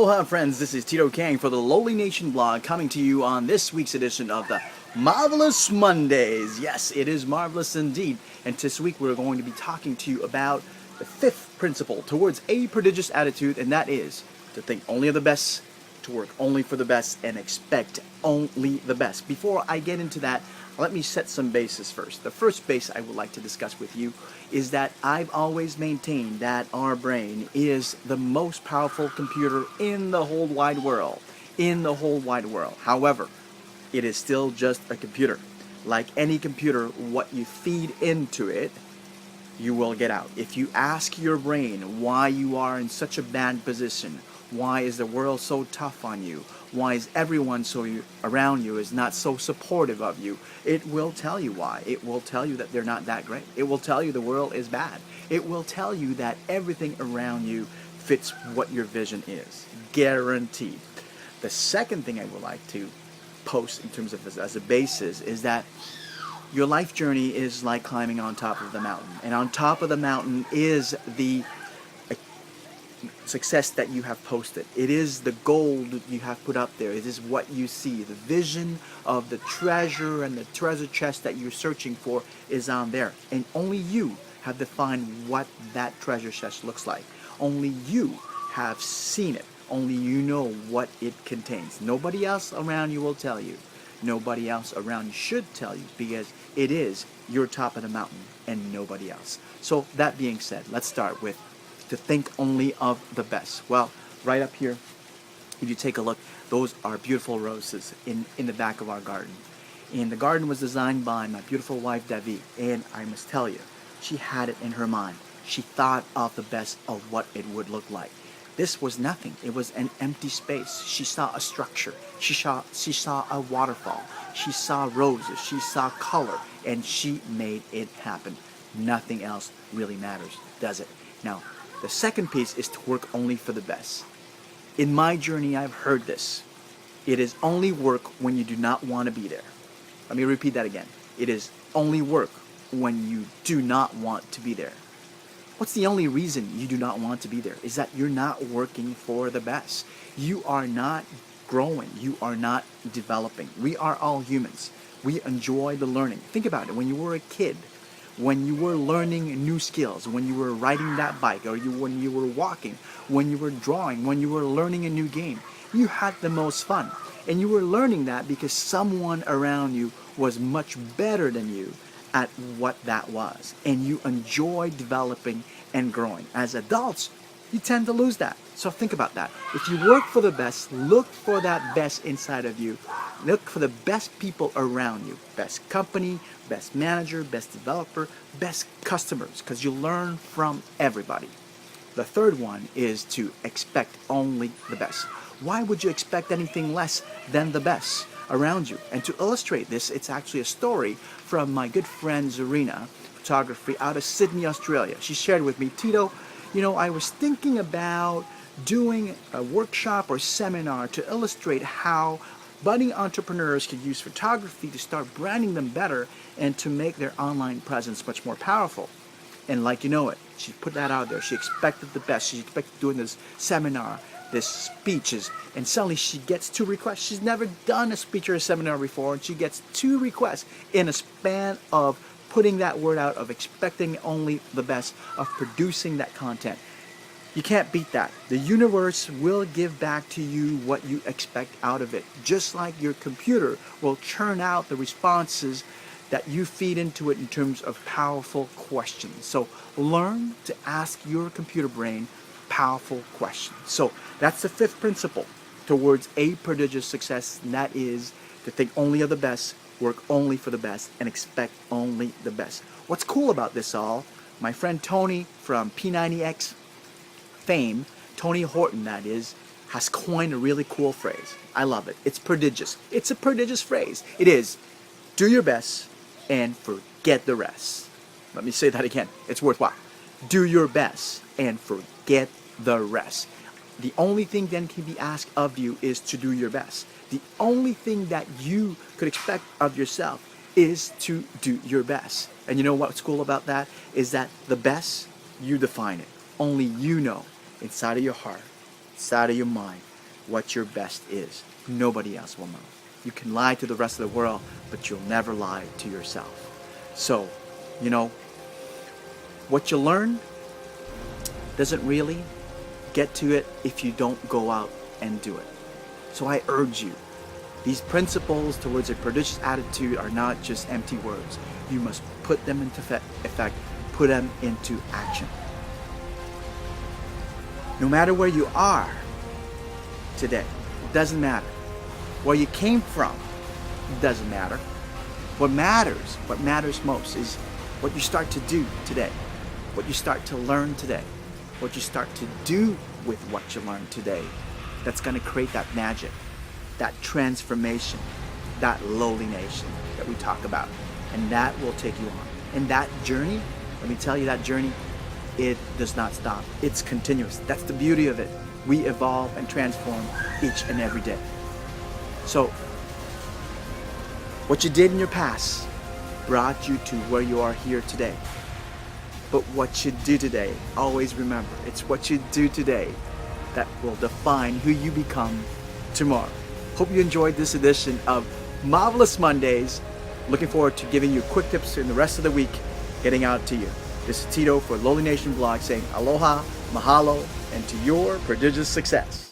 Aloha friends, this is Tito Kang for the LoliNation blog coming to you on this week's edition of the Marvelous Mondays. Yes, it is marvelous indeed. And this week we're going to be talking to you about the fifth principle towards a prodigious attitude, and that is to think only of the best, to work only for the best, and expect only the best. Before I get into that, let me set some bases first. The first base I would like to discuss with you is that I've always maintained that our brain is the most powerful computer in the whole wide world. However, it is still just a computer. Like any computer, what you feed into it, you will get out. If you ask your brain why you are in such a bad position, why is the world so tough on you, why is everyone around you is not so supportive of you, it will tell you why. It will tell you that they're not that great. It will tell you the world is bad. It will tell you that everything around you fits what your vision is. Guaranteed. The second thing I would like to post in terms of as a basis is that your life journey is like climbing on top of the mountain. And on top of the mountain is the success that you have posted. It is the gold you have put up there. It is what you see. The vision of the treasure and the treasure chest that you're searching for is on there. And only you have defined what that treasure chest looks like. Only you have seen it. Only you know what it contains. Nobody else around you will tell you. Nobody else around you should tell you, because it is your top of the mountain and nobody else. So that being said, let's start with to think only of the best. Well, right up here, if you take a look, those are beautiful roses in the back of our garden. And the garden was designed by my beautiful wife, Devi. And I must tell you, she had it in her mind. She thought of the best of what it would look like. This was nothing. It was an empty space. She saw a structure. She saw a waterfall. She saw roses. She saw color. And she made it happen. Nothing else really matters, does it? Now, the second piece is to work only for the best. In my journey, I've heard this. It is only work when you do not want to be there. Let me repeat that again. It is only work when you do not want to be there. What's the only reason you do not want to be there? Is that you're not working for the best. You are not growing. You are not developing. We are all humans. We enjoy the learning. Think about it. When you were a kid, when you were learning new skills, when you were riding that bike, or when you were walking, when you were drawing, when you were learning a new game, you had the most fun. And you were learning that because someone around you was much better than you at what that was. And you enjoy developing and growing. As adults, you tend to lose that. So think about that. If you work for the best, look for that best inside of you. Look for the best people around you. Best company, best manager, best developer, best customers, because you learn from everybody. The third one is to expect only the best. Why would you expect anything less than the best around you? And to illustrate this, it's actually a story from my good friend Zarina Photography out of Sydney, Australia. She shared with me, Tito, I was thinking about doing a workshop or seminar to illustrate how budding entrepreneurs could use photography to start branding them better and to make their online presence much more powerful. And like you know it, she put that out there. She expected the best. She expected doing this seminar, this speeches, and suddenly she gets 2 requests. She's never done a speech or a seminar before, and she gets 2 requests in a span of putting that word out, of expecting only the best, of producing that content. You can't beat that. The universe will give back to you what you expect out of it. Just like your computer will churn out the responses that you feed into it in terms of powerful questions. So learn to ask your computer brain powerful questions. So that's the fifth principle towards a prodigious success, and that is to think only of the best, work only for the best, and expect only the best. What's cool about this all, my friend Tony from P90X fame, Tony Horton that is, has coined a really cool phrase. I love it. It's prodigious. It's a prodigious phrase. It is, do your best and forget the rest. Let me say that again. It's worthwhile. Do your best and forget the rest. The only thing then can be asked of you is to do your best. The only thing that you could expect of yourself is to do your best. And you know what's cool about that? Is that the best, you define it. Only you know, inside of your heart, inside of your mind, what your best is. Nobody else will know. You can lie to the rest of the world, but you'll never lie to yourself. So, what you learn doesn't really get to it if you don't go out and do it. So I urge you, these principles towards a prodigious attitude are not just empty words. You must put them into effect, put them into action. No matter where you are today, it doesn't matter. Where you came from, it doesn't matter. What matters most is what you start to do today, what you start to learn today, what you start to do with what you learn today. That's going to create that magic, that transformation, that LoliNation that we talk about. And that will take you on. And that journey, let me tell you, that journey, it does not stop. It's continuous. That's the beauty of it. We evolve and transform each and every day. So, what you did in your past brought you to where you are here today. But what you do today, always remember, it's what you do today that will define who you become tomorrow. Hope you enjoyed this edition of Marvelous Mondays. Looking forward to giving you quick tips in the rest of the week, getting out to you. This is Tito for LoliNation blog saying aloha, mahalo, and to your prodigious success.